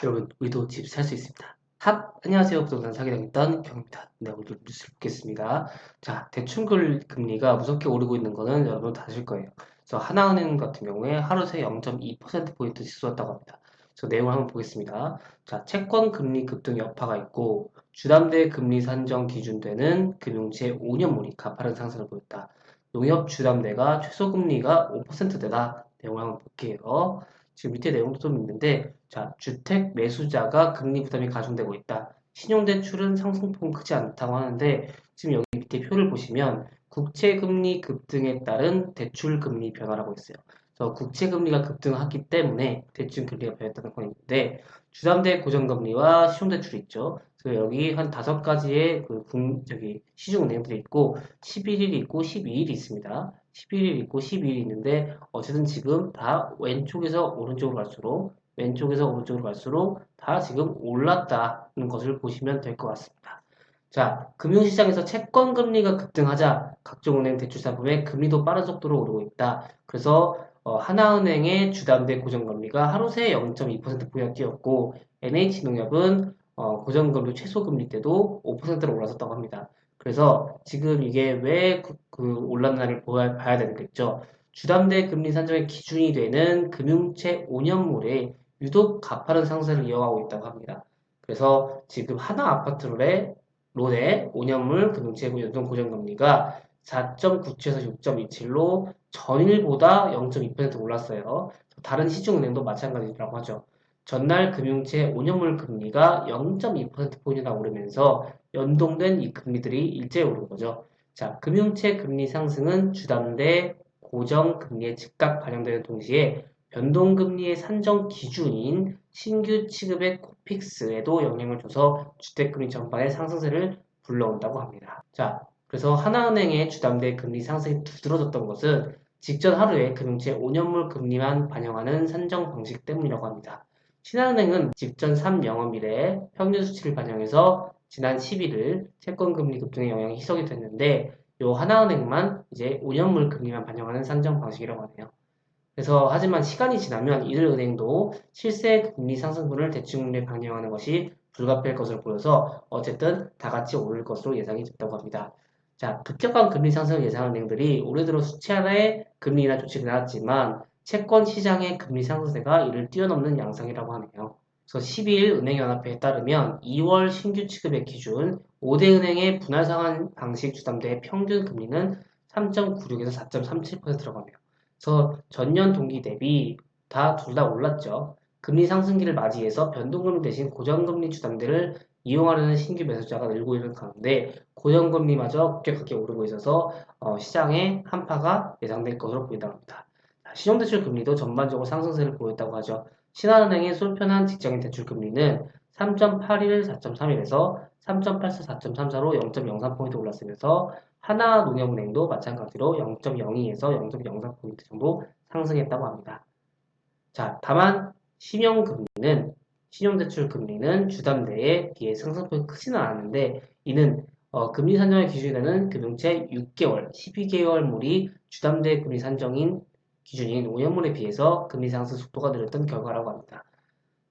여러분, 우리도 집 살 수 있습니다. 안녕하세요. 부동산 사기당했던 경입니다. 네, 오늘 뉴스를 보겠습니다. 자, 금리가 무섭게 오르고 있는 거는 여러분 다 아실 거예요. 그래서 하나은행 같은 경우에 하루 새 0.2%포인트 치솟았다고 합니다. 그래서 내용을 한번 보겠습니다. 자, 채권 금리 급등 여파가 있고, 주담대 금리 산정 기준되는 금융채 5년물이 가파른 상승을 보였다. 농협 주담대가 최소 금리가 5%대다. 내용을 한번 볼게요. 지금 밑에 내용도 좀 있는데, 자, 주택 매수자가 금리 부담이 가중되고 있다. 신용대출은 상승폭은 크지 않다고 하는데, 지금 여기 밑에 표를 보시면 국채금리 급등에 따른 대출금리 변화라고 있어요. 그래서 국채금리가 급등했기 때문에 대출금리가 변했다는 건 있는데, 주담대 고정금리와 신용대출이 있죠. 그래서 여기 한 5가지의 시중은행들이 있고, 11일이 있고 12일이 있습니다. 11일 있고 12일이 있는데, 어쨌든 지금 다 왼쪽에서 오른쪽으로 갈수록 다 지금 올랐다는 것을 보시면 될 것 같습니다. 자, 금융시장에서 채권 금리가 급등하자 각종 은행 대출상품의 금리도 빠른 속도로 오르고 있다. 그래서 하나은행의 주담대 고정금리가 하루 새 0.2%포인트 뛰었고, NH농협은 고정금리 최소금리 때도 5%로 올라섰다고 합니다. 그래서 지금 이게 왜 올랐나를 봐야 되겠죠. 주담대 금리 산정의 기준이 되는 금융채 5년물에 유독 가파른 상승을 이어가고 있다고 합니다. 그래서 지금 하나 아파트의 론의 5년물 금융채 연동 고정금리가 4.97에서 6.27로 전일보다 0.2% 올랐어요. 다른 시중은행도 마찬가지라고 하죠. 전날 금융채 5년물 금리가 0.2%포인트나 오르면서 연동된 이 금리들이 일제히 오른 거죠. 자, 금융채 금리 상승은 주담대 고정금리에 즉각 반영되는 동시에 변동금리의 산정 기준인 신규 취급의 코픽스에도 영향을 줘서 주택금리 전반의 상승세를 불러온다고 합니다. 자, 그래서 하나은행의 주담대 금리 상승이 두드러졌던 것은 직전 하루에 금융채 5년물 금리만 반영하는 산정 방식 때문이라고 합니다. 신한은행은 직전 3영업일에 평균 수치를 반영해서 지난 11일 채권금리 급등의 영향이 희석이 됐는데 요 하나은행만 이제 5년물 금리만 반영하는 산정 방식이라고 하네요. 그래서 하지만 시간이 지나면 이들 은행도 실세 금리 상승분을 대출금리에 반영하는 것이 불가피할 것으로 보여서 어쨌든 다 같이 오를 것으로 예상이 됐다고 합니다. 자, 급격한 금리 상승을 예상한 은행들이 올해 들어 수차례 금리 인하 조치를 내놨지만 채권 시장의 금리 상승세가 이를 뛰어넘는 양상이라고 하네요. 그래서 12일 은행연합회에 따르면 2월 신규 취급의 기준 5대 은행의 분할 상환 방식 주담대의 평균 금리는 3.96에서 4.37%라고 하네요. 그래서 전년 동기 대비 둘 다 올랐죠. 금리 상승기를 맞이해서 변동금리 대신 고정금리 주담대를 이용하려는 신규 매수자가 늘고 있는 가운데 고정금리마저 급격하게 오르고 있어서 시장의 한파가 예상될 것으로 보인다고 합니다. 신용대출 금리도 전반적으로 상승세를 보였다고 하죠. 신한은행의 솔편한 직장인 대출 금리는 3.81, 4.31에서 3.84, 4.34로 0.03포인트 올랐으면서 하나농협은행도 마찬가지로 0.02에서 0.04포인트 정도 상승했다고 합니다. 자, 다만 신용대출 금리는 주담대에 비해 상승폭이 크지는 않았는데 이는 금리 산정의 기준이 되는 금융채 6개월, 12개월물이 주담대 금리 산정인 기준인 5년물에 비해서 금리 상승 속도가 느렸던 결과라고 합니다.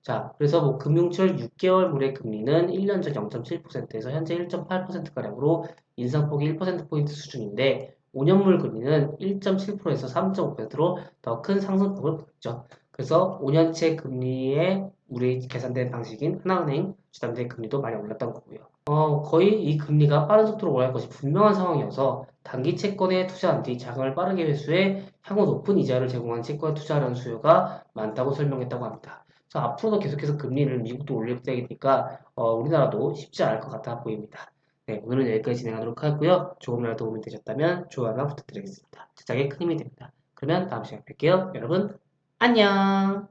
자, 그래서 뭐 금융철 6개월물의 금리는 1년 전 0.7%에서 현재 1.8%가량으로 인상폭이 1%포인트 수준인데 5년물 금리는 1.7%에서 3.5%로 더 큰 상승폭을 보였죠. 그래서 5년채 금리의 우리 계산된 방식인 하나은행 주담대 금리도 많이 올랐던 거고요. 거의 이 금리가 빠른 속도로 올라갈 것이 분명한 상황이어서 단기 채권에 투자한 뒤 자금을 빠르게 회수해 향후 높은 이자를 제공하는 채권에 투자하려는 수요가 많다고 설명했다고 합니다. 그래서 앞으로도 계속해서 금리를 미국도 올릴 때니까 우리나라도 쉽지 않을 것 같아 보입니다. 네, 오늘은 여기까지 진행하도록 하고요. 조금이라도 도움이 되셨다면 좋아요나 부탁드리겠습니다. 제작에 큰 힘이 됩니다. 그러면 다음 시간에 뵐게요. 여러분, 안녕!